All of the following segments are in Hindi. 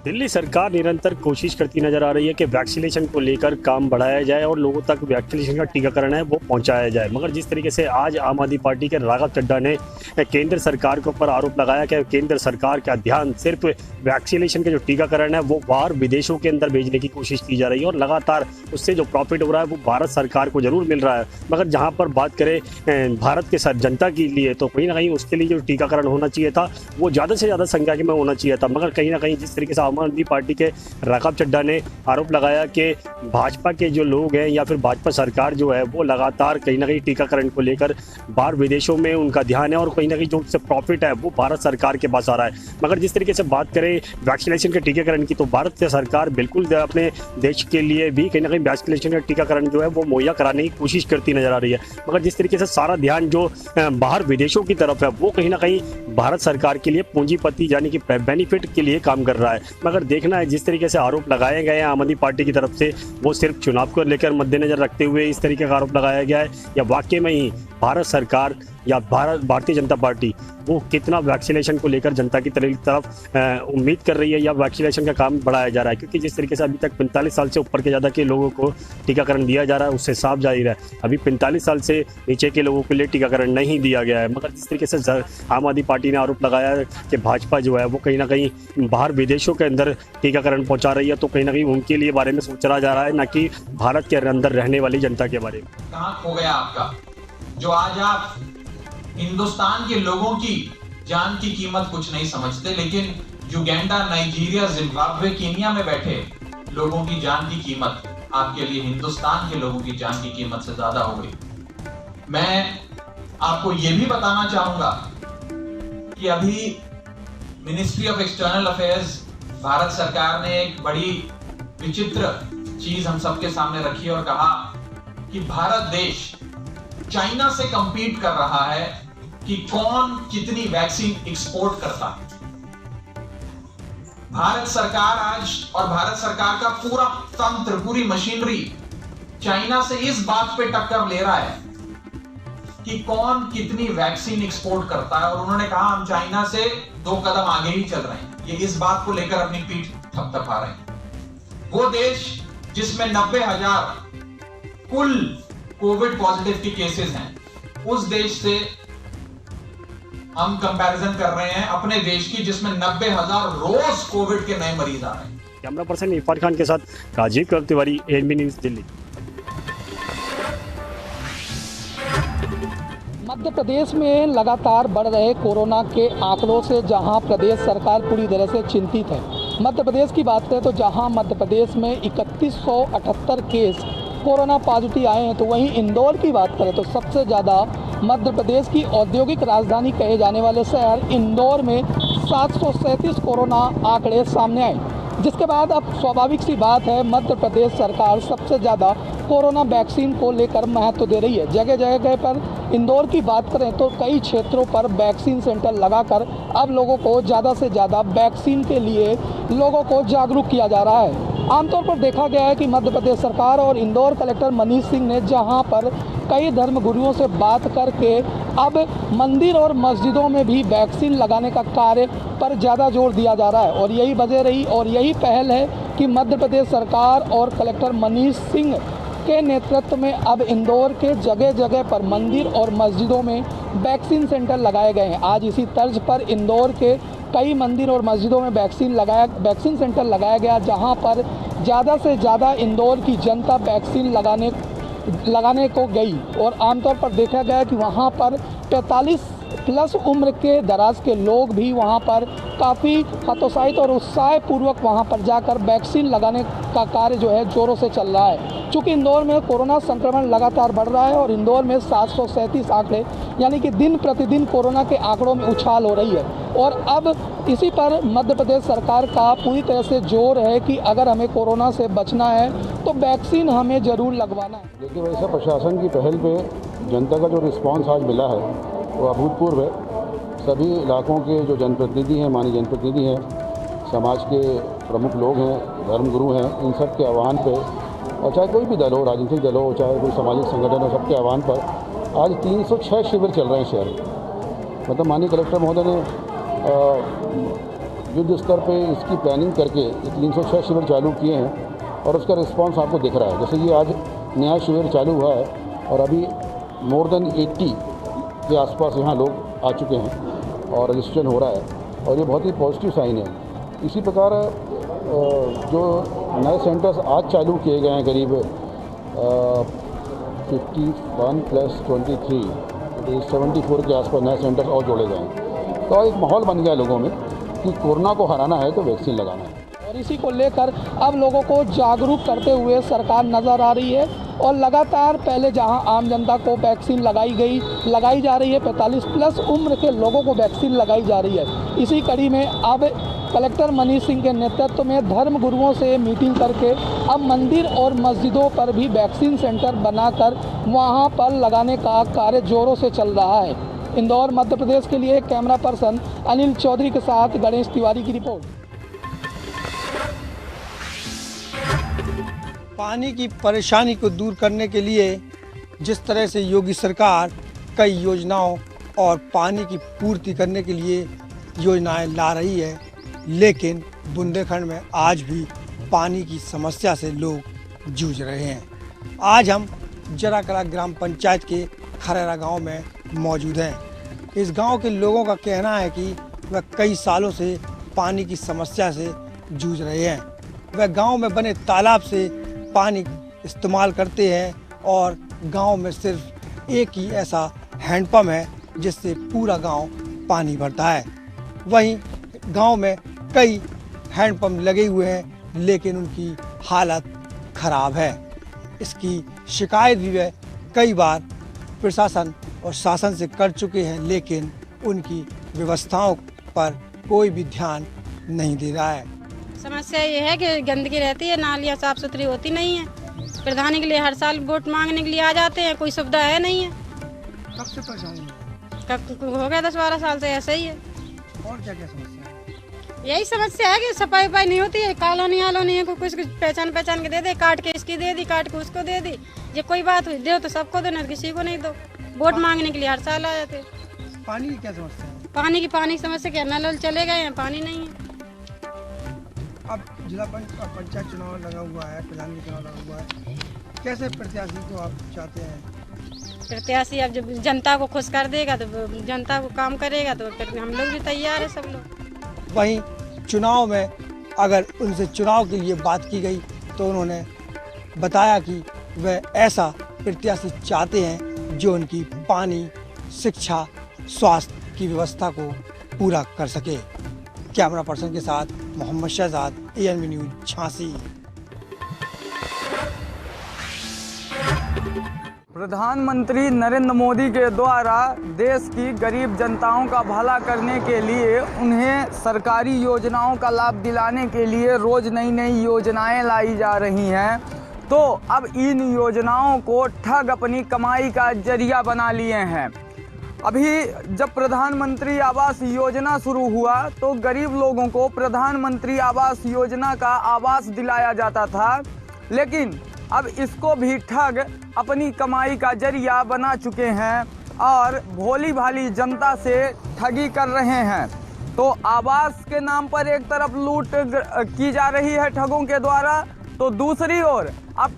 दिल्ली सरकार निरंतर कोशिश करती नजर आ रही है कि वैक्सीनेशन को लेकर काम बढ़ाया जाए और लोगों तक वैक्सीनेशन का टीकाकरण है वो पहुंचाया जाए। मगर जिस तरीके से आज आम आदमी पार्टी के राघव चड्ढा ने केंद्र सरकार के ऊपर आरोप लगाया कि केंद्र सरकार का ध्यान सिर्फ वैक्सीनेशन के जो टीकाकरण है वो बाहर विदेशों के अंदर भेजने की कोशिश की जा रही है और लगातार उससे जो प्रॉफिट हो रहा है वो भारत सरकार को जरूर मिल रहा है। मगर जहाँ पर बात करें भारत के साथ जनता के लिए तो कहीं ना कहीं उसके लिए जो टीकाकरण होना चाहिए था वो ज़्यादा से ज़्यादा संख्या में होना चाहिए था। मगर कहीं ना कहीं जिस तरीके से आम आदमी पार्टी के राघव चड्ढा ने आरोप लगाया कि भाजपा के जो लोग हैं या फिर भाजपा सरकार जो है वो लगातार कहीं ना कहीं टीकाकरण को लेकर बाहर विदेशों में उनका ध्यान है और कहीं ना कहीं जो उससे प्रॉफिट है वो भारत सरकार के पास आ रहा है। मगर जिस तरीके से बात करें वैक्सीनेशन के टीकाकरण की तो भारत सरकार बिल्कुल अपने देश के लिए भी कहीं ना कहीं वैक्सीनेशन का टीकाकरण जो है वो मुहैया कराने की कोशिश करती नजर आ रही है। मगर जिस तरीके से सारा ध्यान जो बाहर विदेशों की तरफ है वो कहीं ना कहीं भारत सरकार के लिए पूंजीपति यानी कि बेनिफिट के लिए काम कर रहा है। मगर देखना है जिस तरीके से आरोप लगाए गए हैं आम आदमी पार्टी की तरफ से वो सिर्फ चुनाव को लेकर मद्देनजर रखते हुए इस तरीके का आरोप लगाया गया है या वाकई में ही भारत सरकार या भारतीय जनता पार्टी वो कितना वैक्सीनेशन को लेकर जनता की तरफ उम्मीद कर रही है या वैक्सीनेशन का काम बढ़ाया जा रहा है। क्योंकि जिस तरीके से अभी तक 45 साल से ऊपर के ज़्यादा के लोगों को टीकाकरण दिया जा रहा है उससे साफ जाहिर है अभी 45 साल से नीचे के लोगों के लिए टीकाकरण नहीं दिया गया है। मगर जिस तरीके से आम आदमी पार्टी ने आरोप लगाया है कि भाजपा जो है वो कहीं ना कहीं बाहर विदेशों के अंदर टीकाकरण पहुँचा रही है तो कहीं ना कहीं उनके लिए बारे में सोचा जा रहा है, न कि भारत के अंदर रहने वाली जनता के बारे में। कहाँ खो गया आपका जो आज आप हिंदुस्तान के लोगों की जान की कीमत कुछ नहीं समझते, लेकिन युगांडा, नाइजीरिया, जिम्बाब्वे, कीनिया में बैठे लोगों की जान की कीमत आपके लिए हिंदुस्तान के लोगों की जान की कीमत से ज्यादा हो गई। मैं आपको यह भी बताना चाहूंगा कि अभी ministry of external affairs Bharat सरकार ने एक बड़ी विचित्र चीज हम सबके सामने रखी और कहा कि भारत देश चाइना से कंपीट कर रहा है कि कौन कितनी वैक्सीन एक्सपोर्ट करता है। भारत सरकार आज और भारत सरकार का पूरा तंत्र, पूरी मशीनरी चाइना से इस बात पे टक्कर ले रहा है कि कौन कितनी वैक्सीन एक्सपोर्ट करता है और उन्होंने कहा हम चाइना से 2 कदम आगे ही चल रहे हैं। ये इस बात को लेकर अपनी पीठ थपथपा रहे हैं। वो देश जिसमें 90,000 कुल कोविड पॉजिटिव के केसेस हैं, उस देश से हम कंपैरिजन कर रहे हैं अपने देश की जिसमें 90,000 रोज कोविड के नए मरीज आ रहे हैं। कैमरा पर्सन इरफान खान के साथ राजीव तिवारी, एएनबी न्यूज़, दिल्ली। मध्य प्रदेश में लगातार बढ़ रहे कोरोना के आंकड़ों से जहां प्रदेश सरकार पूरी तरह से चिंतित है। मध्य प्रदेश की बात करें तो जहां मध्य प्रदेश में 3178 केस कोरोना पॉजिटिव आए हैं, तो वहीं इंदौर की बात करें तो सबसे ज़्यादा मध्य प्रदेश की औद्योगिक राजधानी कहे जाने वाले शहर इंदौर में 737 कोरोना आंकड़े सामने आए, जिसके बाद अब स्वाभाविक सी बात है मध्य प्रदेश सरकार सबसे ज़्यादा कोरोना वैक्सीन को लेकर महत्व दे रही है। जगह जगह पर इंदौर की बात करें तो कई क्षेत्रों पर वैक्सीन सेंटर लगाकर अब लोगों को ज़्यादा से ज़्यादा वैक्सीन के लिए लोगों को जागरूक किया जा रहा है। आमतौर पर देखा गया है कि मध्य प्रदेश सरकार और इंदौर कलेक्टर मनीष सिंह ने जहां पर कई धर्मगुरुओं से बात करके अब मंदिर और मस्जिदों में भी वैक्सीन लगाने का कार्य पर ज़्यादा जोर दिया जा रहा है और यही वजह रही और यही पहल है कि मध्य प्रदेश सरकार और कलेक्टर मनीष सिंह के नेतृत्व में अब इंदौर के जगह जगह पर मंदिर और मस्जिदों में वैक्सीन सेंटर लगाए गए हैं। आज इसी तर्ज पर इंदौर के कई मंदिर और मस्जिदों में वैक्सीन सेंटर लगाया गया, जहां पर ज़्यादा से ज़्यादा इंदौर की जनता वैक्सीन लगाने को गई और आमतौर पर देखा गया कि वहां पर 45 प्लस उम्र के दराज के लोग भी वहां पर काफ़ी हतोत्साहित और उत्साहपूर्वक वहां पर जाकर वैक्सीन लगाने का कार्य जो है ज़ोरों से चल रहा है। चूँकि इंदौर में कोरोना संक्रमण लगातार बढ़ रहा है और इंदौर में 737 आंकड़े यानी कि दिन प्रतिदिन कोरोना के आंकड़ों में उछाल हो रही है और अब इसी पर मध्य प्रदेश सरकार का पूरी तरह से जोर है कि अगर हमें कोरोना से बचना है तो वैक्सीन हमें ज़रूर लगवाना है। देखिए, वैसे प्रशासन की पहल पे जनता का जो रिस्पांस आज मिला है वो अभूतपूर्व है। सभी इलाकों के जो जनप्रतिनिधि हैं, माननीय जनप्रतिनिधि हैं, समाज के प्रमुख लोग हैं, धर्मगुरु हैं, इन सब के आह्वान पे और चाहे कोई भी दल हो, राजनीतिक दल हो, चाहे कोई सामाजिक संगठन हो, सबके आह्वान पर आज 306 शिविर चल रहे हैं शहर में। मतलब माननीय कलेक्टर महोदय ने युद्ध स्तर पे इसकी प्लानिंग करके ये 306 शिविर चालू किए हैं और उसका रिस्पांस आपको दिख रहा है। जैसे ये आज नया शिविर चालू हुआ है और अभी मोर देन 80 के आसपास यहाँ लोग आ चुके हैं और रजिस्ट्रेशन हो रहा है और ये बहुत ही पॉजिटिव साइन है। इसी प्रकार जो नए सेंटर्स आज चालू किए गए हैं करीब 51 + 23 74 के आसपास नए सेंटर्स और जोड़े गए हैं। तो एक माहौल बन गया लोगों में कि कोरोना को हराना है तो वैक्सीन लगाना है। और इसी को लेकर अब लोगों को जागरूक करते हुए सरकार नज़र आ रही है और लगातार पहले जहां आम जनता को वैक्सीन लगाई जा रही है, 45+ उम्र के लोगों को वैक्सीन लगाई जा रही है। इसी कड़ी में अब कलेक्टर मनीष सिंह के नेतृत्व में धर्म गुरुओं से मीटिंग करके अब मंदिर और मस्जिदों पर भी वैक्सीन सेंटर बनाकर वहां पर लगाने का कार्य जोरों से चल रहा है। इंदौर मध्य प्रदेश के लिए कैमरा पर्सन अनिल चौधरी के साथ गणेश तिवारी की रिपोर्ट। पानी की परेशानी को दूर करने के लिए जिस तरह से योगी सरकार कई योजनाओं और पानी की पूर्ति करने के लिए योजनाएं ला रही है, लेकिन बुंदेलखंड में आज भी पानी की समस्या से लोग जूझ रहे हैं। आज हम जराकला ग्राम पंचायत के खरेरा गांव में मौजूद हैं। इस गांव के लोगों का कहना है कि वह कई सालों से पानी की समस्या से जूझ रहे हैं। वह गांव में बने तालाब से पानी इस्तेमाल करते हैं और गांव में सिर्फ एक ही ऐसा हैंडपम्प है जिससे पूरा गांव पानी भरता है। वहीं गांव में कई हैंडपम्प लगे हुए हैं लेकिन उनकी हालत खराब है। इसकी शिकायत भी वे कई बार प्रशासन और शासन से कर चुके हैं, लेकिन उनकी व्यवस्थाओं पर कोई भी ध्यान नहीं दे रहा है। समस्या ये है कि गंदगी रहती है, नालियाँ साफ सुथरी होती नहीं है। प्रधानी के लिए हर साल वोट मांगने के लिए आ जाते हैं, कोई सुविधा है नहीं है। कब से परेशानी है? हो गया 10-12 साल से ऐसे ही है। और क्या क्या समस्या है? यही समस्या है कि सफाई नहीं होती है, कॉलोनी है, कुछ पहचान के दे दे, काट के इसकी दे दी, काट के उसको दे दी। ये कोई बात हुई दो तो सबको दो, न किसी को नहीं दो। वोट मांगने के लिए हर साल आ जाते। पानी की क्या समस्या है? पानी की समस्या क्या, नल चले गए हैं, पानी नहीं है। अब जिला पंचायत चुनाव लगा हुआ है, प्रधान का चुनाव लगा हुआ है, कैसे प्रत्याशी को आप चाहते हैं? प्रत्याशी अब जब जनता को खुश कर देगा तो जनता को काम करेगा तो फिर हम लोग भी तैयार है, सब लोग। वहीं चुनाव में अगर उनसे चुनाव के लिए बात की गई तो उन्होंने बताया कि वह ऐसा प्रत्याशी चाहते हैं जो उनकी पानी, शिक्षा, स्वास्थ्य की व्यवस्था को पूरा कर सके। कैमरा पर्सन के साथ मोहम्मद शहजाद, ANB न्यूज़, झांसी। प्रधानमंत्री नरेंद्र मोदी के द्वारा देश की गरीब जनताओं का भला करने के लिए, उन्हें सरकारी योजनाओं का लाभ दिलाने के लिए रोज़ नई नई योजनाएं लाई जा रही हैं। तो अब इन योजनाओं को ठग अपनी कमाई का जरिया बना लिए हैं। अभी जब प्रधानमंत्री आवास योजना शुरू हुआ तो गरीब लोगों को प्रधानमंत्री आवास योजना का आवास दिलाया जाता था, लेकिन अब इसको भी ठग अपनी कमाई का जरिया बना चुके हैं और भोली भाली जनता से ठगी कर रहे हैं। तो आवास के नाम पर एक तरफ लूट की जा रही है ठगों के द्वारा, तो दूसरी ओर अब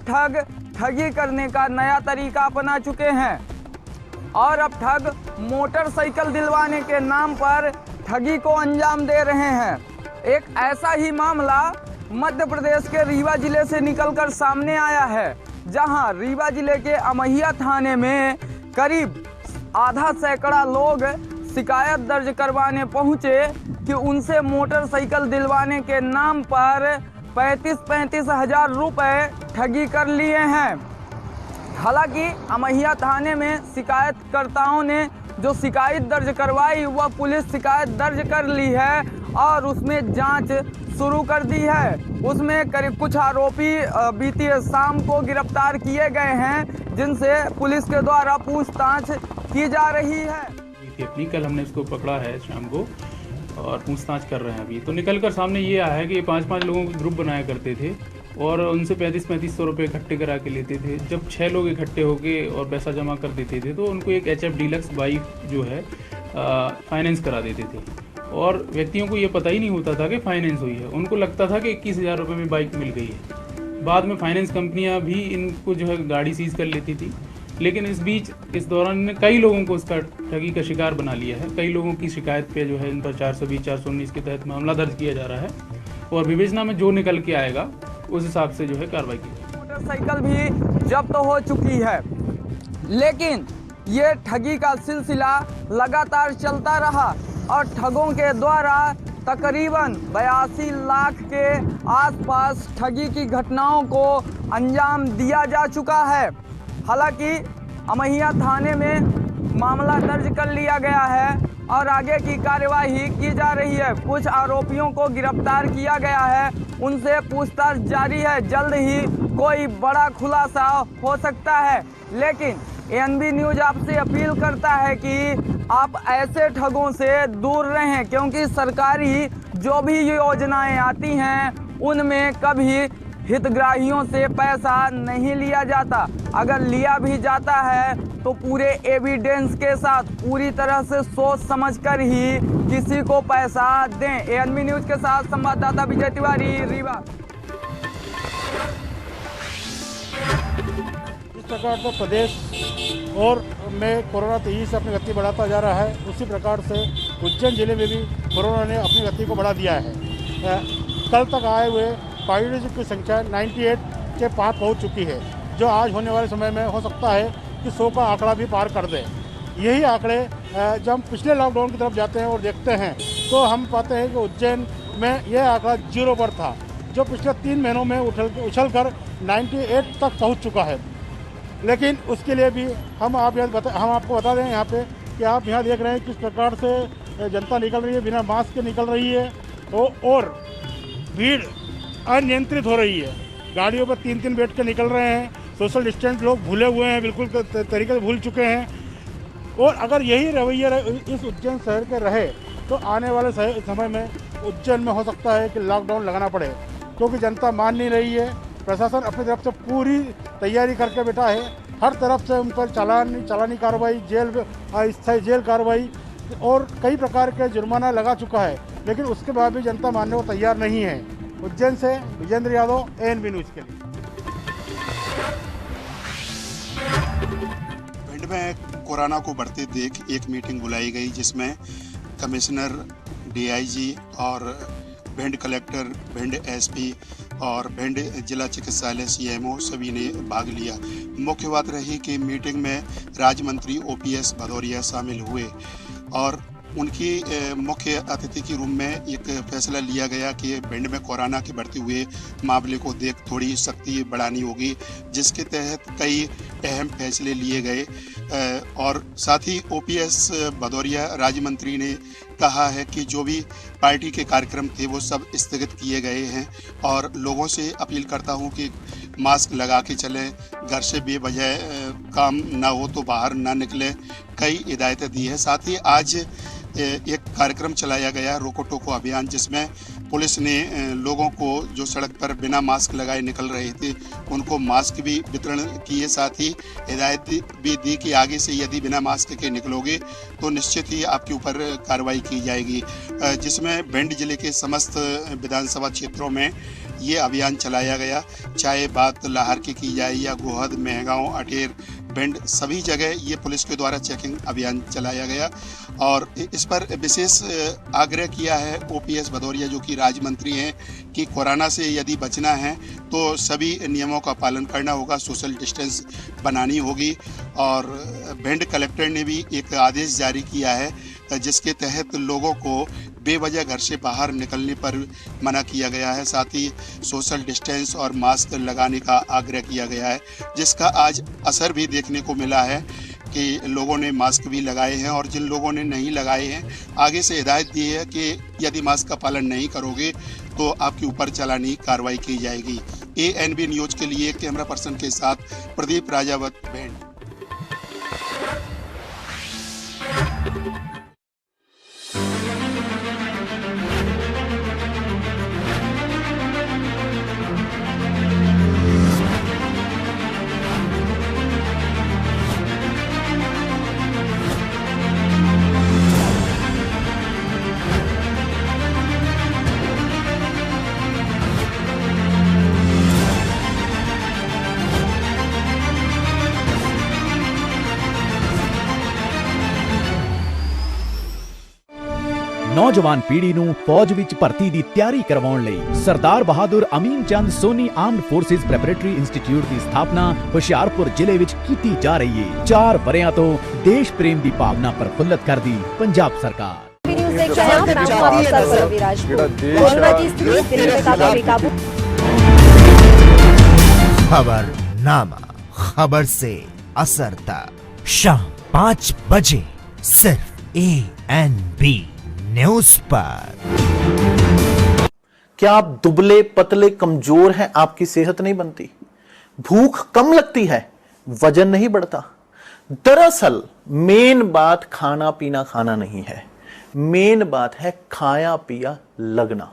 ठगी करने का नया तरीका अपना चुके हैं और अब ठग मोटरसाइकिल दिलवाने के नाम पर ठगी को अंजाम दे रहे हैं। एक ऐसा ही मामला मध्य प्रदेश के रीवा जिले से निकलकर सामने आया है, जहां रीवा जिले के अमहिया थाने में करीब आधा सैकड़ा लोग शिकायत दर्ज करवाने पहुंचे कि उनसे मोटरसाइकिल दिलवाने के नाम पर 35 हज़ार रुपये ठगी कर लिए हैं। हालांकि अमहिया थाने में शिकायतकर्ताओं ने जो शिकायत दर्ज करवाई वह पुलिस शिकायत दर्ज कर ली है और उसमें जांच शुरू कर दी है। उसमें करीब कुछ आरोपी बीती शाम को गिरफ्तार किए गए हैं, जिनसे पुलिस के द्वारा पूछताछ की जा रही है। अपनी कल हमने इसको पकड़ा है शाम को और पूछताछ कर रहे हैं अभी। तो निकल कर सामने ये आया है कि 5-5 लोगों के ग्रुप बनाया करते थे और उनसे 3500 रुपये इकट्ठे करा के लेते थे। जब 6 लोग इकट्ठे होके और पैसा जमा कर देते थे तो उनको एक HF डीलक्स बाइक जो है फाइनेंस करा देते थे और व्यक्तियों को ये पता ही नहीं होता था कि फाइनेंस हुई है। उनको लगता था कि 21,000 रुपये में बाइक मिल गई है। बाद में फाइनेंस कंपनियां भी इनको जो है गाड़ी सीज कर लेती थी, लेकिन इस दौरान कई लोगों को इसका ठगी का शिकार बना लिया है। कई लोगों की शिकायत पे जो है इन पर 420, 419 के तहत मामला दर्ज किया जा रहा है और विवेचना में जो निकल के आएगा उस हिसाब से जो है कार्रवाई की जाएगी। मोटरसाइकिल भी जब्त हो चुकी है, लेकिन ये ठगी का सिलसिला लगातार चलता रहा और ठगों के द्वारा तकरीबन 82 लाख के आसपास ठगी की घटनाओं को अंजाम दिया जा चुका है। हालांकि अमहिया थाने में मामला दर्ज कर लिया गया है और आगे की कार्यवाही की जा रही है। कुछ आरोपियों को गिरफ्तार किया गया है, उनसे पूछताछ जारी है। जल्द ही कोई बड़ा खुलासा हो सकता है, लेकिन एएनबी न्यूज आपसे अपील करता है कि आप ऐसे ठगों से दूर रहें, क्योंकि सरकारी जो भी योजनाएं आती हैं उनमें कभी हितग्राहियों से पैसा नहीं लिया जाता। अगर लिया भी जाता है तो पूरे एविडेंस के साथ, पूरी तरह से सोच समझकर ही किसी को पैसा दें। एएनबी न्यूज के साथ संवाददाता विजय तिवारी, रीवा। इस प्रकार से प्रदेश और में कोरोना तेजी से अपनी गति बढ़ाता जा रहा है, उसी प्रकार से उज्जैन जिले में भी कोरोना ने अपनी गति को बढ़ा दिया है। कल तक आए हुए पॉजिटिव की संख्या 98 के पार पहुंच चुकी है, जो आज होने वाले समय में हो सकता है कि 100 का आंकड़ा भी पार कर दे। यही आंकड़े जब हम पिछले लॉकडाउन की तरफ जाते हैं और देखते हैं तो हम पाते हैं कि उज्जैन में यह आंकड़ा 0 पर था, जो पिछले 3 महीनों में उछल कर 98 तक पहुंच चुका है। लेकिन उसके लिए भी हम आपको बता दें यहाँ पे कि आप यहाँ देख रहे हैं किस प्रकार से जनता निकल रही है, बिना मास्क के निकल रही है और भीड़ अनियंत्रित हो रही है। गाड़ियों पर 3-3 बैठ के निकल रहे हैं। सोशल डिस्टेंस लोग भूले हुए हैं, बिल्कुल तरीके से भूल चुके हैं। और अगर यही रवैया इस उज्जैन शहर के रहे तो आने वाले समय में उज्जैन में हो सकता है कि लॉकडाउन लगाना पड़े, क्योंकि जनता मान नहीं रही है। प्रशासन अपनी तरफ से पूरी तैयारी करके बैठा है। हर तरफ से उन पर चालानी कार्रवाई, अस्थायी जेल कार्रवाई और कई प्रकार के जुर्माना लगा चुका है, लेकिन उसके बाद भी जनता मानने को तैयार नहीं है। उज्जैन से विजेंद्र यादव, एएनबी न्यूज़ के लिए। भिंड में कोरोना को बढ़ते देख एक मीटिंग बुलाई गई, जिसमें कमिश्नर, डीआईजी और भिंड कलेक्टर, भिंड एसपी और भिंड जिला चिकित्सालय सीएमओ सभी ने भाग लिया। मुख्य बात रही कि मीटिंग में राज्य मंत्री ओपीएस भदौरिया शामिल हुए और उनकी मुख्य अतिथि के रूप में एक फैसला लिया गया कि भिंड में कोरोना के बढ़ते हुए मामले को देख थोड़ी सख्ती बढ़ानी होगी, जिसके तहत कई अहम फैसले लिए गए। और साथ ही ओपीएस भदौरिया राज्य मंत्री ने कहा है कि जो भी पार्टी के कार्यक्रम थे वो सब स्थगित किए गए हैं और लोगों से अपील करता हूं कि मास्क लगा के चलें, घर से बेवजह काम ना हो तो बाहर ना निकलें, कई हिदायतें दी है। साथ ही आज एक कार्यक्रम चलाया गया रोको टोको अभियान, जिसमें पुलिस ने लोगों को जो सड़क पर बिना मास्क लगाए निकल रहे थे उनको मास्क भी वितरण किए। साथ ही हिदायत भी दी कि आगे से यदि बिना मास्क के निकलोगे तो निश्चित ही आपके ऊपर कार्रवाई की जाएगी, जिसमें भिंड जिले के समस्त विधानसभा क्षेत्रों में ये अभियान चलाया गया। चाहे बात लाहर की जाए या गोहद, मेहगांव, अटेर, भिंड, सभी जगह ये पुलिस के द्वारा चेकिंग अभियान चलाया गया और इस पर विशेष आग्रह किया है ओपीएस भदौरिया, जो कि राज्य मंत्री हैं, कि कोरोना से यदि बचना है तो सभी नियमों का पालन करना होगा, सोशल डिस्टेंस बनानी होगी। और भिंड कलेक्टर ने भी एक आदेश जारी किया है जिसके तहत लोगों को बेवजह घर से बाहर निकलने पर मना किया गया है। साथ ही सोशल डिस्टेंस और मास्क लगाने का आग्रह किया गया है, जिसका आज असर भी देखने को मिला है कि लोगों ने मास्क भी लगाए हैं और जिन लोगों ने नहीं लगाए हैं आगे से हिदायत दी है कि यदि मास्क का पालन नहीं करोगे तो आपके ऊपर चालानी कार्रवाई की जाएगी। एएनबी न्यूज़ के लिए कैमरा पर्सन के साथ प्रदीप राजावत, भिंड। ਨੌਜਵਾਨ ਪੀੜ੍ਹੀ ਨੂੰ ਫੌਜ ਵਿੱਚ ਭਰਤੀ ਦੀ ਤਿਆਰੀ ਕਰਵਾਉਣ ਲਈ Sardar Bahadur Amin Chand Soni armed forces preparatory institute ਦੀ ਸਥਾਪਨਾ ਹੁਸ਼ਿਆਰਪੁਰ ਜ਼ਿਲ੍ਹੇ ਵਿੱਚ ਕੀਤੀ ਜਾ ਰਹੀ ਹੈ। 4 ਵਰ੍ਹਿਆਂ ਤੋਂ ਦੇਸ਼ ਪ੍ਰੇਮ ਦੀ ਭਾਵਨਾ ਪ੍ਰਫੁੱਲਤ ਕਰਦੀ ਪੰਜਾਬ ਸਰਕਾਰ। खबरनामा, खबर से असर तक शाम 5 बजे सिर्फ ANB न्यूज पर। क्या आप दुबले पतले कमजोर हैं, आपकी सेहत नहीं बनती, भूख कम लगती है, वजन नहीं बढ़ता? दरअसल मेन बात खाना पीना खाना नहीं है, मेन बात है खाया पिया लगना।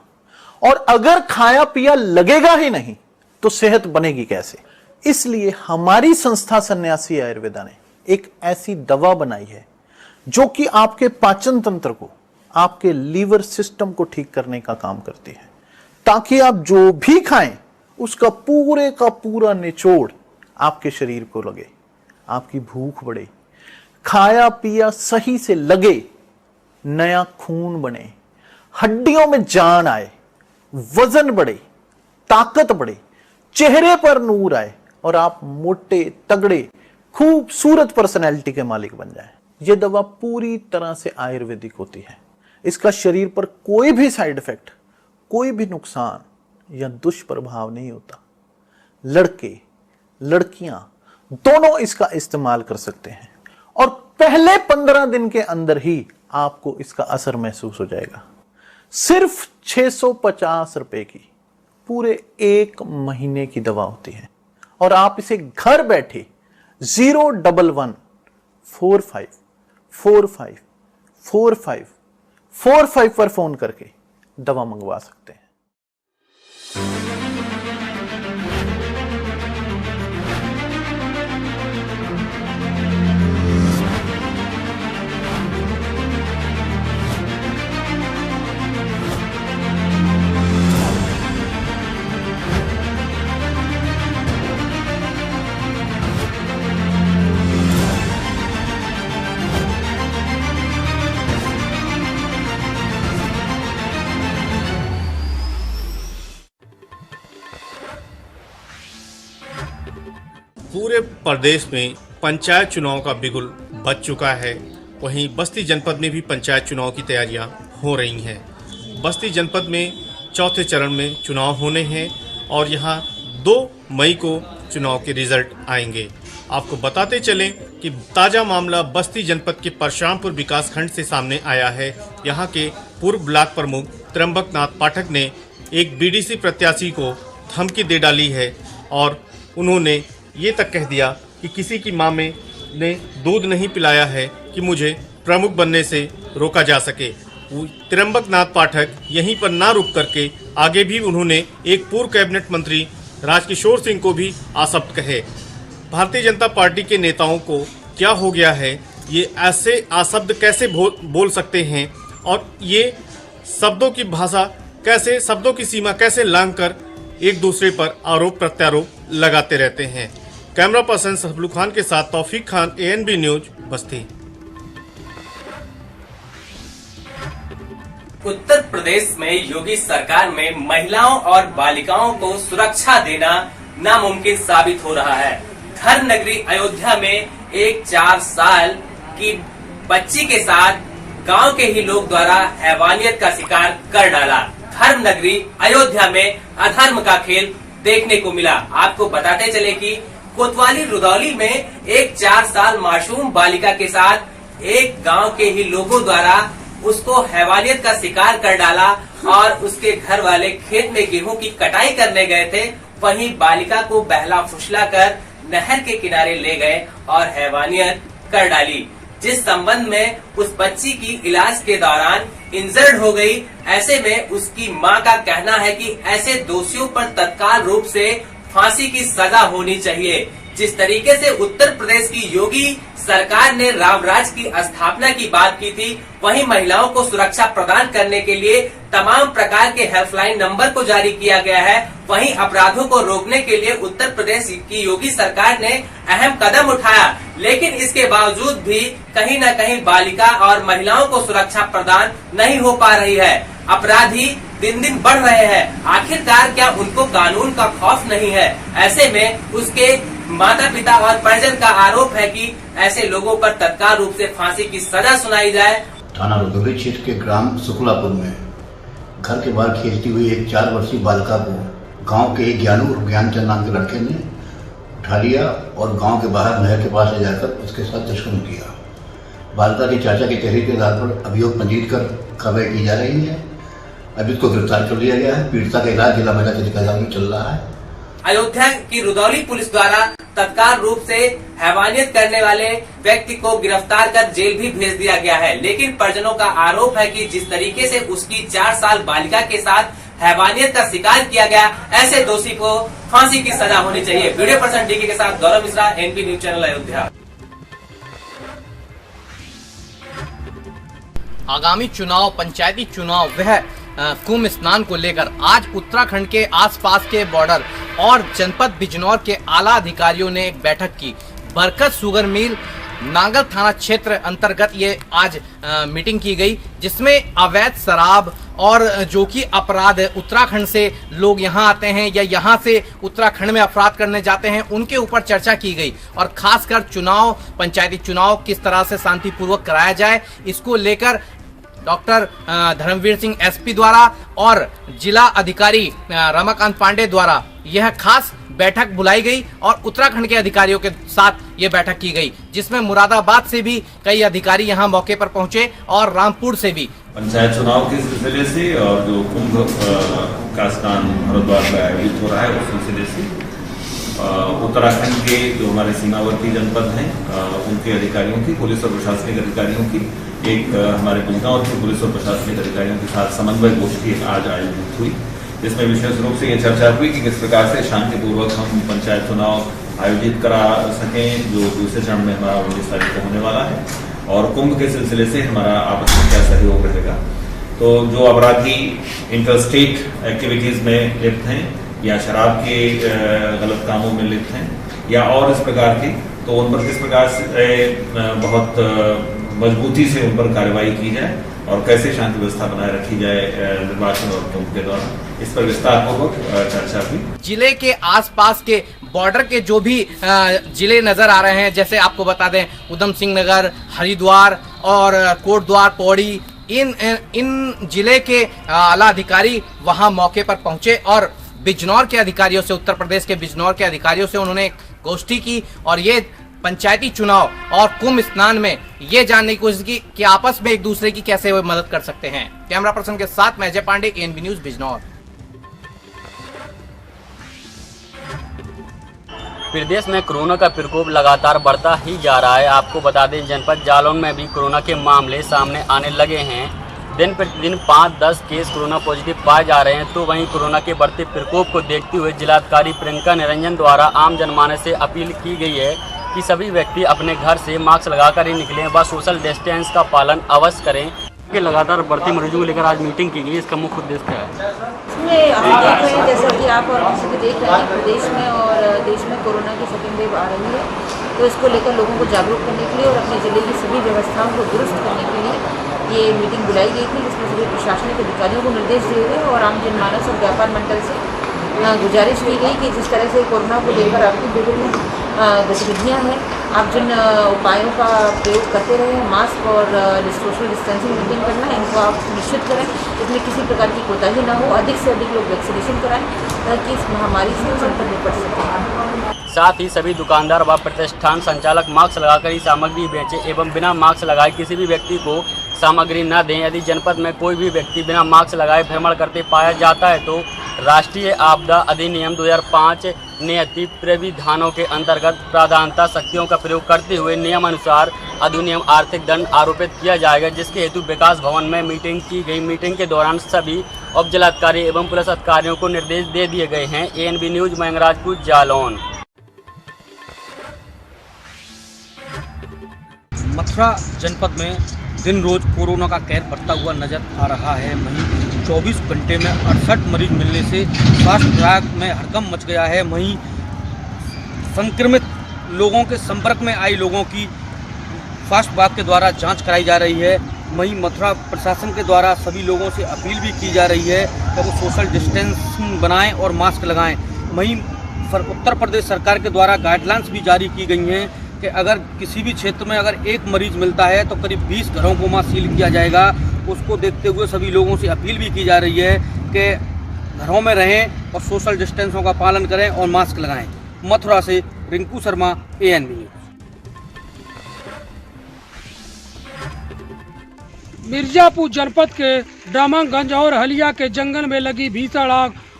और अगर खाया पिया लगेगा ही नहीं तो सेहत बनेगी कैसे? इसलिए हमारी संस्था सन्यासी आयुर्वेदा ने एक ऐसी दवा बनाई है जो कि आपके पाचन तंत्र को, आपके लीवर सिस्टम को ठीक करने का काम करती है, ताकि आप जो भी खाएं उसका पूरे का पूरा निचोड़ आपके शरीर को लगे, आपकी भूख बढ़े, खाया पिया सही से लगे, नया खून बने, हड्डियों में जान आए, वजन बढ़े, ताकत बढ़े, चेहरे पर नूर आए और आप मोटे तगड़े खूबसूरत पर्सनैलिटी के मालिक बन जाएं। यह दवा पूरी तरह से आयुर्वेदिक होती है। इसका शरीर पर कोई भी साइड इफेक्ट, कोई भी नुकसान या दुष्प्रभाव नहीं होता। लड़के लड़कियां दोनों इसका इस्तेमाल कर सकते हैं और पहले 15 दिन के अंदर ही आपको इसका असर महसूस हो जाएगा। सिर्फ 650 रुपए की पूरे 1 महीने की दवा होती है और आप इसे घर बैठे 011 45 45 45 45 पर फोन करके दवा मंगवा सकते हैं। पूरे प्रदेश में पंचायत चुनाव का बिगुल बज चुका है। वहीं बस्ती जनपद में भी पंचायत चुनाव की तैयारियां हो रही हैं। बस्ती जनपद में चौथे चरण में चुनाव होने हैं और यहां 2 मई को चुनाव के रिजल्ट आएंगे। आपको बताते चलें कि ताज़ा मामला बस्ती जनपद के परशुरामपुर विकासखंड से सामने आया है। यहां के पूर्व ब्लॉक प्रमुख त्र्यंबकनाथ पाठक ने एक बीडीसी प्रत्याशी को धमकी दे डाली है और उन्होंने ये तक कह दिया कि किसी की माँ ने दूध नहीं पिलाया है कि मुझे प्रमुख बनने से रोका जा सके। त्र्यंबकनाथ पाठक यहीं पर ना रुक करके आगे भी उन्होंने एक पूर्व कैबिनेट मंत्री राजकिशोर सिंह को भी आशब्द कहे। भारतीय जनता पार्टी के नेताओं को क्या हो गया है, ये ऐसे आशब्द कैसे बोल सकते हैं और ये शब्दों की भाषा कैसे, शब्दों की सीमा कैसे लांघकर एक दूसरे पर आरोप प्रत्यारोप लगाते रहते हैं। कैमरा पर्सन सहबलू खान के साथ तौफीक खान, ANB न्यूज, बस्ती। उत्तर प्रदेश में योगी सरकार में महिलाओं और बालिकाओं को सुरक्षा देना नामुमकिन साबित हो रहा है। धर्म नगरी अयोध्या में एक 4 साल की बच्ची के साथ गांव के ही लोग द्वारा हैवानियत का शिकार कर डाला। धर्म नगरी अयोध्या में अधर्म का खेल देखने को मिला। आपको बताते चले कि कोतवाली रुदौली में एक 4 साल मासूम बालिका के साथ एक गांव के ही लोगों द्वारा उसको हैवानियत का शिकार कर डाला और उसके घर वाले खेत में गेहूं की कटाई करने गए थे। वहीं बालिका को बहला फुसला कर नहर के किनारे ले गए और हैवानियत कर डाली, जिस संबंध में उस बच्ची की इलाज के दौरान इंजर्ड हो गई। ऐसे में उसकी मां का कहना है कि ऐसे दोषियों पर तत्काल रूप से फांसी की सजा होनी चाहिए, जिस तरीके से उत्तर प्रदेश की योगी सरकार ने राम राज की स्थापना की बात की थी, वहीं महिलाओं को सुरक्षा प्रदान करने के लिए तमाम प्रकार के हेल्पलाइन नंबर को जारी किया गया है। वहीं अपराधों को रोकने के लिए उत्तर प्रदेश की योगी सरकार ने अहम कदम उठाया, लेकिन इसके बावजूद भी कहीं न कहीं बालिका और महिलाओं को सुरक्षा प्रदान नहीं हो पा रही है। अपराधी दिन दिन बढ़ रहे हैं। आखिरकार क्या उनको कानून का खौफ नहीं है? ऐसे में उसके माता पिता और परिजन का आरोप है कि ऐसे लोगों पर तत्काल रूप से फांसी की सजा सुनाई जाए। थाना रुदौली क्षेत्र के ग्राम शुक्लापुर में घर के बाहर खेलती हुई एक 4 वर्षीय बालिका को गांव के ज्ञानू और ज्ञानचंद नाम के लड़के ने उठा लिया और गांव के बाहर नहर के पास ले जाकर उसके साथ दुष्कर्म किया। बालिका के चाचा की तहरीर के आधार पर अभियोग पंजीकृत कर कार्रवाई की जा रही है। अभी उसको गिरफ्तार कर लिया गया है। पीड़िता का इलाज जिला महिला चिकित्सालय में चल रहा है। अयोध्या की रुदौली पुलिस द्वारा तत्काल रूप से हैवानियत करने वाले व्यक्ति को गिरफ्तार कर जेल भी भेज दिया गया है, लेकिन परिजनों का आरोप है कि जिस तरीके से उसकी 4 साल बालिका के साथ हैवानियत का शिकार किया गया, ऐसे दोषी को फांसी की सजा होनी चाहिए। वीडियो पर्सन डीके के साथ Gaurav Mishra, NP news channel Ayodhya. आगामी चुनाव, पंचायती चुनाव वह कुंभ स्नान को लेकर आज उत्तराखंड के आसपास के बॉर्डर और जनपद बिजनौर के आला अधिकारियों ने एक बैठक की। बरकत शुगर मिल नांगल थाना क्षेत्र अंतर्गत ये आज मीटिंग की गई, जिसमें अवैध शराब और जो कि अपराध उत्तराखंड से लोग यहाँ आते हैं या यहाँ से उत्तराखंड में अपराध करने जाते हैं, उनके ऊपर चर्चा की गई। और खासकर चुनाव, पंचायती चुनाव किस तरह से शांतिपूर्वक कराया जाए, इसको लेकर डॉक्टर धर्मवीर सिंह एसपी द्वारा और जिला अधिकारी रमाकांत पांडे द्वारा यह खास बैठक बुलाई गई और उत्तराखंड के अधिकारियों के साथ ये बैठक की गई, जिसमें मुरादाबाद से भी कई अधिकारी यहाँ मौके पर पहुंचे और रामपुर से भी। पंचायत चुनाव के सिलसिले से और जो कुंभ का स्नान हरिद्वार में आयोजित हो रहा है उस सिलसिले से उत्तराखंड के जो हमारे सीमावर्ती जनपद हैं उनके अधिकारियों की, पुलिस और प्रशासनिक अधिकारियों की एक हमारे बिजनौर के पुलिस और प्रशासनिक अधिकारियों के साथ समन्वय गोष्ठी आज आयोजित हुई, जिसमें विशेष रूप से ये चर्चा हुई कि किस प्रकार से शांतिपूर्वक हम पंचायत चुनाव आयोजित करा सकें जो दूसरे चरण में हमारा 19 तारीख को होने वाला है, और कुंभ के सिलसिले से हमारा आपस में क्या सहयोग रहेगा। तो जो अपराधी इंटरस्टेट एक्टिविटीज में लिप्त हैं या शराब के गलत कामों में लिप्त हैं या और इस प्रकार के, तो उन पर किस प्रकार से बहुत मजबूती से उन पर कार्रवाई की जाए और कैसे शांति व्यवस्था बनाए रखी जाए निर्वाचन और कुंभ के दौरान, इस पर विस्तारपूर्वक चर्चा हुई। जिले के आसपास के बॉर्डर के जो भी जिले नजर आ रहे हैं, जैसे आपको बता दें उधम सिंह नगर, हरिद्वार और कोटद्वार, पौड़ी, इन जिले के आला अधिकारी वहां मौके पर पहुंचे और बिजनौर के अधिकारियों से, उत्तर प्रदेश के बिजनौर के अधिकारियों से उन्होंने गोष्ठी की और ये पंचायती चुनाव और कुंभ स्नान में ये जानने की कोशिश की कि आपस में एक दूसरे की कैसे वो मदद कर सकते हैं। कैमरा पर्सन के साथ मैं अजय पांडे, एएनबी न्यूज बिजनौर। प्रदेश में कोरोना का प्रकोप लगातार बढ़ता ही जा रहा है। आपको बता दें जनपद जालौन में भी कोरोना के मामले सामने आने लगे हैं। दिन प्रतिदिन 5-10 केस कोरोना पॉजिटिव पाए जा रहे हैं। तो वहीं कोरोना के बढ़ते प्रकोप को देखते हुए जिलाधिकारी प्रियंका निरंजन द्वारा आम जनमानस से अपील की गई है कि सभी व्यक्ति अपने घर से मास्क लगाकर ही निकलें व सोशल डिस्टेंस का पालन अवश्य करें। कि लगातार बढ़ते मरीजों को लेकर आज मीटिंग की गई, इसका मुख्य उद्देश्य क्या है? इसमें आप देख रहे हैं, जैसा कि आप और किसी भी देख रहे हैं, प्रदेश में और देश में कोरोना की सेकेंड वेव आ रही है, तो इसको लेकर लोगों को जागरूक करने के लिए और अपने जिले की सभी व्यवस्थाओं को दुरुस्त करने के लिए ये मीटिंग बुलाई गई थी, जिसमें सभी प्रशासनिक अधिकारियों को निर्देश दिए गए और आम जनमानस और व्यापार मंडल से गुजारिश की गई कि जिस तरह से कोरोना को लेकर आपकी विभिन्न गतिविधियाँ हैं, आप जिन उपायों का प्रयोग करते रहे, मास्क और सोशल डिस्टेंसिंग मेंटेन करना है, इनको आप निश्चित करें, इसमें किसी प्रकार की कोताही ना हो, अधिक से अधिक लोग वैक्सीनेशन कराएं ताकि इस महामारी से संकट निपट सकें। साथ ही सभी दुकानदार व प्रतिष्ठान संचालक मास्क लगाकर ही सामग्री बेचें एवं बिना मास्क लगाए किसी भी व्यक्ति को सामग्री न दें। यदि जनपद में कोई भी व्यक्ति बिना मास्क लगाए भ्रमण करते पाया जाता है तो राष्ट्रीय आपदा अधिनियम 2005 नियति प्राविधानों के अंतर्गत प्राधानता शक्तियों का प्रयोग करते हुए नियमानुसार अधिनियम आर्थिक दंड आरोपित किया जाएगा, जिसके हेतु विकास भवन में मीटिंग की गई। मीटिंग के दौरान सभी उप जिलाधिकारी एवं पुलिस अधिकारियों को निर्देश दे दिए गए हैं। ANB news Mangrajpur Jalaun. मथुरा जनपद में दिन रोज कोरोना का कहर बढ़ता हुआ नजर आ रहा है। वहीं 24 घंटे में 68 मरीज मिलने से स्वास्थ्य विभाग में हड़कंप मच गया है। वहीं संक्रमित लोगों के संपर्क में आए लोगों की स्वास्थ्य विभाग के द्वारा जांच कराई जा रही है। वहीं मथुरा प्रशासन के द्वारा सभी लोगों से अपील भी की जा रही है कि वो सोशल डिस्टेंसिंग बनाएं और मास्क लगाएं। वहीं उत्तर प्रदेश सरकार के द्वारा गाइडलाइंस भी जारी की गई हैं कि अगर किसी भी क्षेत्र में अगर एक मरीज मिलता है तो करीब 20 घरों को वहाँ सील किया जाएगा। उसको देखते हुए सभी लोगों से अपील भी की जा रही है कि घरों में रहें और सोशल डिस्टेंसों का पालन करें और मास्क लगाएं। मथुरा से रिंकू शर्मा, ANB। मिर्जापुर जनपद के डामनगंज और हलिया के जंगल में लगी भीषण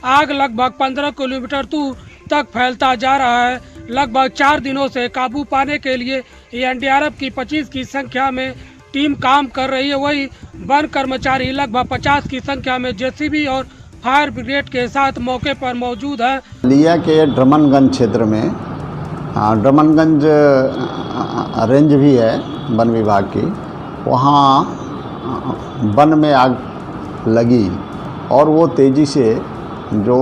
आग लगभग 15 किलोमीटर दूर तक फैलता जा रहा है। लगभग 4 दिनों से काबू पाने के लिए NDRF की 25 की संख्या में टीम काम कर रही है। वही वन कर्मचारी लगभग 50 की संख्या में JCB और फायर ब्रिगेड के साथ मौके पर मौजूद है। हलिया के ड्रमनगंज क्षेत्र में ड्रमनगंज रेंज भी है वन विभाग की, वहाँ वन में आग लगी और वो तेज़ी से जो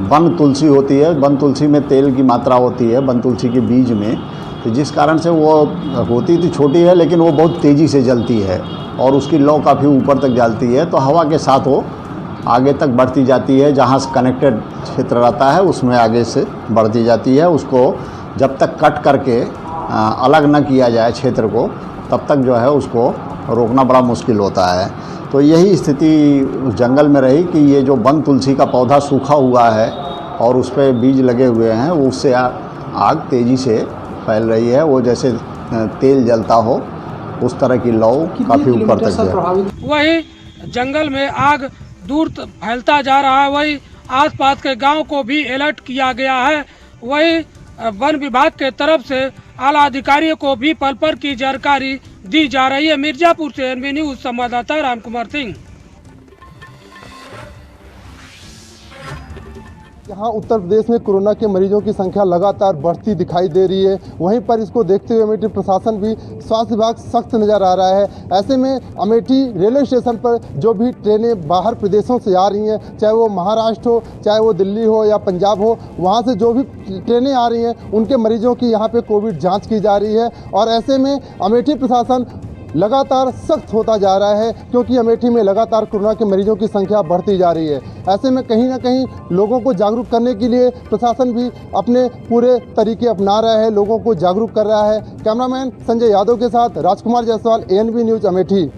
वन तुलसी होती है, वन तुलसी में तेल की मात्रा होती है वन तुलसी के बीज में, तो जिस कारण से वो होती तो छोटी है लेकिन वो बहुत तेज़ी से जलती है और उसकी लौ काफ़ी ऊपर तक जलती है, तो हवा के साथ वो आगे तक बढ़ती जाती है। जहाँ से कनेक्टेड क्षेत्र रहता है उसमें आगे से बढ़ती जाती है। उसको जब तक कट करके अलग न किया जाए क्षेत्र को, तब तक जो है उसको रोकना बड़ा मुश्किल होता है। तो यही स्थिति उस जंगल में रही कि ये जो वन तुलसी का पौधा सूखा हुआ है और उस पर बीज लगे हुए हैं, उससे आग तेज़ी से फैल रही है। वो जैसे तेल जलता हो उस तरह की लौ काफ़ी ऊपर तक है। वही जंगल में आग दूर फैलता जा रहा है। वही आसपास के गांव को भी अलर्ट किया गया है। वही वन विभाग के तरफ से आला अधिकारियों को भी पल पल की जानकारी दी जा रही है। मिर्जापुर से ANB न्यूज संवाददाता राम कुमार सिंह। यहाँ उत्तर प्रदेश में कोरोना के मरीजों की संख्या लगातार बढ़ती दिखाई दे रही है। वहीं पर इसको देखते हुए अमेठी प्रशासन भी, स्वास्थ्य विभाग सख्त नज़र आ रहा है। ऐसे में अमेठी रेलवे स्टेशन पर जो भी ट्रेनें बाहर प्रदेशों से आ रही हैं, चाहे वो महाराष्ट्र हो, चाहे वो दिल्ली हो या पंजाब हो, वहाँ से जो भी ट्रेनें आ रही हैं उनके मरीजों की यहाँ पर कोविड जाँच की जा रही है। और ऐसे में अमेठी प्रशासन लगातार सख्त होता जा रहा है क्योंकि अमेठी में लगातार कोरोना के मरीजों की संख्या बढ़ती जा रही है। ऐसे में कहीं ना कहीं लोगों को जागरूक करने के लिए प्रशासन भी अपने पूरे तरीके अपना रहा है, लोगों को जागरूक कर रहा है। कैमरामैन संजय यादव के साथ राजकुमार जायसवाल, ANB न्यूज अमेठी।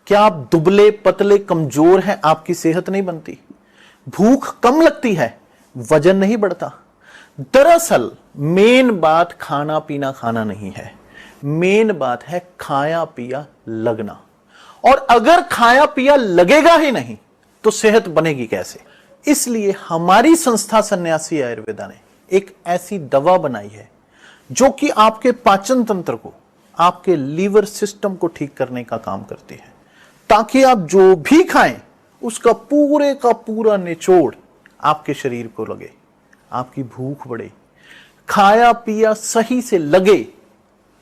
क्या आप दुबले पतले कमजोर हैं, आपकी सेहत नहीं बनती, भूख कम लगती है, वजन नहीं बढ़ता? दरअसल मेन बात खाना पीना खाना नहीं है, मेन बात है खाया पिया लगना। और अगर खाया पिया लगेगा ही नहीं तो सेहत बनेगी कैसे? इसलिए हमारी संस्था सन्यासी आयुर्वेदा ने एक ऐसी दवा बनाई है जो कि आपके पाचन तंत्र को, आपके लीवर सिस्टम को ठीक करने का काम करती है, ताकि आप जो भी खाएं उसका पूरे का पूरा निचोड़ आपके शरीर को लगे, आपकी भूख बढ़े, खाया पिया सही से लगे,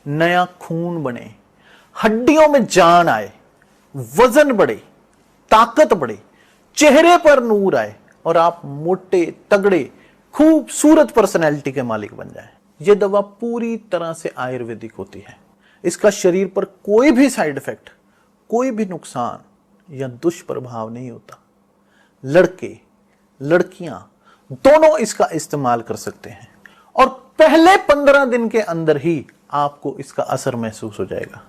नया खून बने, हड्डियों में जान आए, वजन बढ़े, ताकत बढ़े, चेहरे पर नूर आए और आप मोटे तगड़े खूबसूरत पर्सनैलिटी के मालिक बन जाएं। यह दवा पूरी तरह से आयुर्वेदिक होती है। इसका शरीर पर कोई भी साइड इफेक्ट, कोई भी नुकसान या दुष्प्रभाव नहीं होता। लड़के लड़कियां दोनों इसका इस्तेमाल कर सकते हैं और पहले 15 दिन के अंदर ही आपको इसका असर महसूस हो जाएगा।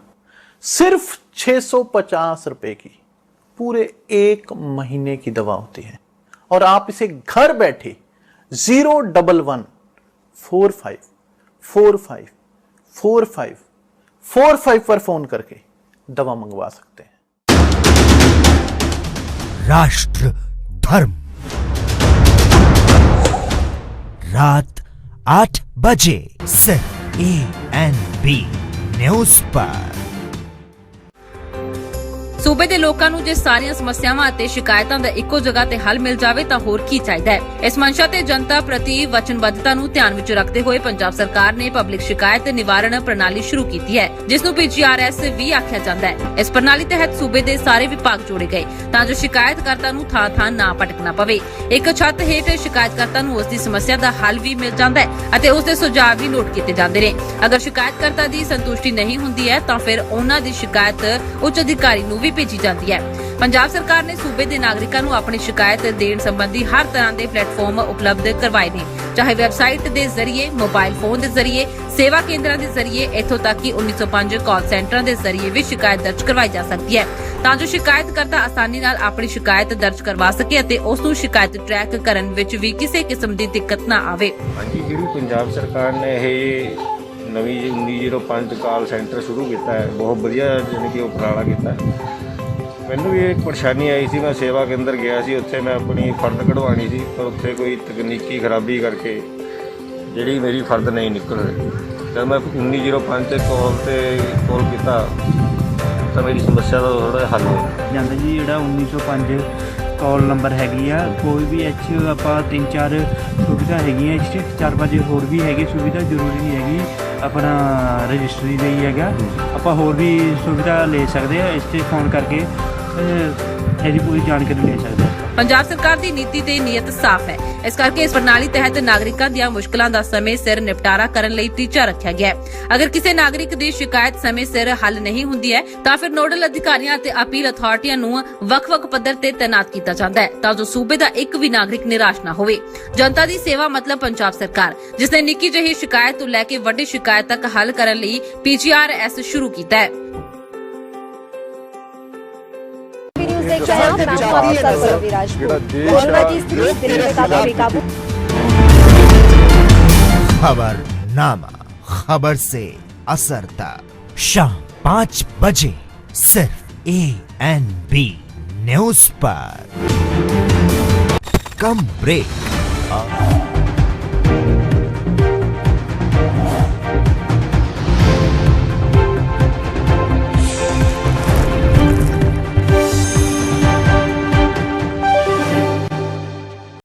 सिर्फ 650 रुपए की पूरे 1 महीने की दवा होती है और आप इसे घर बैठे 011 45454545 पर फोन करके दवा मंगवा सकते हैं। राष्ट्र धर्म रात 8 बजे सिर्फ ANB न्यूज़ पर। सूबे ਦੇ ਲੋਕਾਂ ਨੂੰ ਜੇ ਸਾਰੀਆਂ ਸਮੱਸਿਆਵਾਂ ਅਤੇ ਸ਼ਿਕਾਇਤਾਂ ਦਾ ਇੱਕੋ ਜਗ੍ਹਾ ਤੇ ਹੱਲ ਮਿਲ ਜਾਵੇ ਤਾਂ ਹੋਰ ਕੀ ਚਾਹੀਦਾ ਹੈ। ਇਸ ਮਨਸ਼ਾ ਤੇ ਜਨਤਾ ਪ੍ਰਤੀ ਵਚਨਬੱਧਤਾ ਨੂੰ ਧਿਆਨ ਵਿੱਚ ਰੱਖਦੇ ਹੋਏ ਪੰਜਾਬ ਸਰਕਾਰ ਨੇ ਪਬਲਿਕ ਸ਼ਿਕਾਇਤ ਨਿਵਾਰਣ ਪ੍ਰਣਾਲੀ ਸ਼ੁਰੂ ਕੀਤੀ ਹੈ, ਜਿਸ ਨੂੰ PGRS ਵੀ ਆਖਿਆ ਜਾਂਦਾ ਹੈ। ਇਸ ਪ੍ਰਣਾਲੀ ਤਹਿਤ ਸੂਬੇ ਦੇ ਸਾਰੇ ਵਿਭਾਗ ਜੋੜੇ ਗਏ ਤਾਂ ਜੋ ਸ਼ਿਕਾਇਤਕਰਤਾ ਨੂੰ ਥਾਂ-ਥਾਂ ਨਾ ਭਟਕਣਾ ਪਵੇ। ਇੱਕ ਛੱਤ ਹੇਠ ਸ਼ਿਕਾਇਤਕਰਤਾ ਨੂੰ ਉਸ ਦੀ ਸਮੱਸਿਆ ਦਾ ਹੱਲ ਵੀ ਮਿਲ ਜਾਂਦਾ ਹੈ ਅਤੇ ਉਸ ਦੇ ਸੁਝਾਅ ਵੀ ਨੋਟ ਕੀਤੇ ਜਾਂਦੇ ਨੇ। ਅਗਰ ਸ਼ਿਕਾਇਤਕਰਤਾ ਦੀ ਸੰਤੁਸ਼ਟੀ ਨਹੀਂ ਹੁੰਦੀ ਹੈ ਤਾਂ ਫਿਰ ਉਹਨਾਂ ਦੀ ਸ਼ਿਕਾਇਤ ਉੱਚ ਅਧਿਕਾਰੀ ਨੂੰ ਵੀ ਭੇਜੀ ਜਾਂਦੀ ਹੈ। ਪੰਜਾਬ ਸਰਕਾਰ ਨੇ ਸੂਬੇ ਦੇ ਨਾਗਰਿਕਾਂ ਨੂੰ ਆਪਣੀ ਸ਼ਿਕਾਇਤ ਦੇਣ ਸੰਬੰਧੀ ਹਰ ਤਰ੍ਹਾਂ ਦੇ ਪਲੇਟਫਾਰਮ ਉਪਲਬਧ ਕਰਵਾਏ ਨੇ, ਚਾਹੇ ਵੈਬਸਾਈਟ ਦੇ ਜ਼ਰੀਏ, ਮੋਬਾਈਲ ਫੋਨ ਦੇ ਜ਼ਰੀਏ, ਸੇਵਾ ਕੇਂਦਰਾਂ ਦੇ ਜ਼ਰੀਏ, ਇੱਥੋਂ ਤੱਕ ਕਿ 1905 ਕਾਲ ਸੈਂਟਰਾਂ ਦੇ ਜ਼ਰੀਏ ਵੀ ਸ਼ਿਕਾਇਤ ਦਰਜ ਕਰਵਾਈ ਜਾ ਸਕਦੀ ਹੈ ਤਾਂ ਜੋ ਸ਼ਿਕਾਇਤਕਰਤਾ ਆਸਾਨੀ ਨਾਲ ਆਪਣੀ ਸ਼ਿਕਾਇਤ ਦਰਜ ਕਰਵਾ ਸਕੇ ਅਤੇ ਉਸ ਨੂੰ ਸ਼ਿਕਾਇਤ ਟਰੈਕ ਕਰਨ ਵਿੱਚ ਵੀ ਕਿਸੇ ਕਿਸਮ ਦੀ ਦਿੱਕਤ ਨਾ ਆਵੇ। ਹਾਂਜੀ, ਜਿਹੜੀ ਪੰਜਾਬ ਸਰਕਾਰ ਨੇ ਇਹ ਨਵੀਂ 1905 ਕਾਲ ਸੈਂਟਰ ਸ਼ੁਰੂ ਕੀਤਾ ਹੈ, ਬਹੁਤ ਵਧੀਆ ਜਾਣੀ ਕਿ ਉਪਰਾਲਾ ਕੀਤਾ ਹੈ। ਮੈਨੂੰ ਵੀ ਇੱਕ ਪਰੇਸ਼ਾਨੀ ਆਈ ਸੀ, ਮੈਂ ਸੇਵਾ ਕੇਂਦਰ ਗਿਆ ਸੀ, ਉੱਥੇ ਮੈਂ ਆਪਣੀ ਫਰਦ ਕਢਵਾਉਣੀ ਸੀ, ਪਰ ਉੱਥੇ ਕੋਈ ਤਕਨੀਕੀ ਖਰਾਬੀ ਕਰਕੇ ਜਿਹੜੀ ਮੇਰੀ ਫਰਦ ਨਹੀਂ ਨਿਕਲ ਰਹੀ। ਜਦ ਮੈਂ 1905 ਤੇ ਕਾਲ ਕੀਤਾ ਤਾਂ ਮੇਰੀ ਸਮੱਸਿਆ ਦਾ ਥੋੜ੍ਹਾ ਹੱਲ ਹੋਇਆ ਜਾਂਦਾ ਜੀ। ਜਿਹੜਾ 1905 ਕਾਲ ਨੰਬਰ ਹੈਗੀ ਆ, ਕੋਈ ਵੀ ਆਪਾਂ 3-4 ਸੁਵਿਧਾ ਹੈਗੀਆਂ, ਇਸ 'ਚ 4-5 ਹੋਰ ਵੀ ਹੈਗੇ ਸੁਵਿਧਾ, ਜ਼ਰੂਰੀ ਨਹੀਂ ਹੈਗੀ ਆਪਣਾ ਰਜਿਸਟਰੀ ਦਾ ਹੀ ਹੈਗਾ, ਆਪਾਂ ਹੋਰ ਵੀ ਸੁਵਿਧਾ ਲੈ ਸਕਦੇ ਆ। ਇਸ 'ਤੇ ਫੋਨ ਕਰਕੇ ਇਹਦੀ ਪੂਰੀ ਜਾਣਕਾਰੀ ਲੈ ਸਕਦੇ ਆ। ਪੰਜਾਬ ਸਰਕਾਰ ਦੀ ਨੀਤੀ ਤੇ ਨੀਅਤ ਸਾਫ਼ ਹੈ, ਇਸ ਕਰਕੇ ਇਸ ਪ੍ਰਣਾਲੀ ਤਹਿਤ ਨਾਗਰਿਕਾਂ ਦੀਆਂ ਮੁਸ਼ਕਲਾਂ ਦਾ ਸਮੇਂ ਸਿਰ ਨਿਪਟਾਰਾ ਕਰਨ ਲਈ ਟੀਚਾ ਰੱਖਿਆ ਗਿਆ ਹੈ। ਅਗਰ ਕਿਸੇ ਨਾਗਰਿਕ ਦੀ ਸ਼ਿਕਾਇਤ ਸਮੇਂ ਸਿਰ ਹੱਲ ਨਹੀਂ ਹੁੰਦੀ ਹੈ ਤਾਂ ਫਿਰ ਨੋਡਲ ਅਧਿਕਾਰੀਆਂ ਅਤੇ ਅਪੀਲ ਅਥਾਰਟੀਆਂ ਨੂੰ ਵੱਖ-ਵੱਖ ਪੱਧਰ ਤੇ ਤੈਨਾਤ ਕੀਤਾ ਜਾਂਦਾ ਹੈ ਤਾਂ ਜੋ ਸੂਬੇ ਦਾ ਇੱਕ ਵੀ ਨਾਗਰਿਕ ਨਿਰਾਸ਼ ਨਾ ਹੋਵੇ। ਜਨਤਾ ਦੀ ਸੇਵਾ ਮਤਲਬ ਪੰਜਾਬ ਸਰਕਾਰ, ਜਿਸ ਨੇ ਨਿੱਕੀ ਜਿਹੀ ਸ਼ਿਕਾਇਤ ਤੋਂ ਲੈ ਕੇ ਵੱਡੀ ਸ਼ਿਕਾਇਤ ਤੱਕ ਹੱਲ ਕਰਨ ਲਈ PGRS ਸ਼ੁਰੂ ਕੀਤਾ ਹੈ। खबरनामा, खबर से असरता, शाम 5 बजे सिर्फ ANB न्यूज़ पर। कम ब्रेक।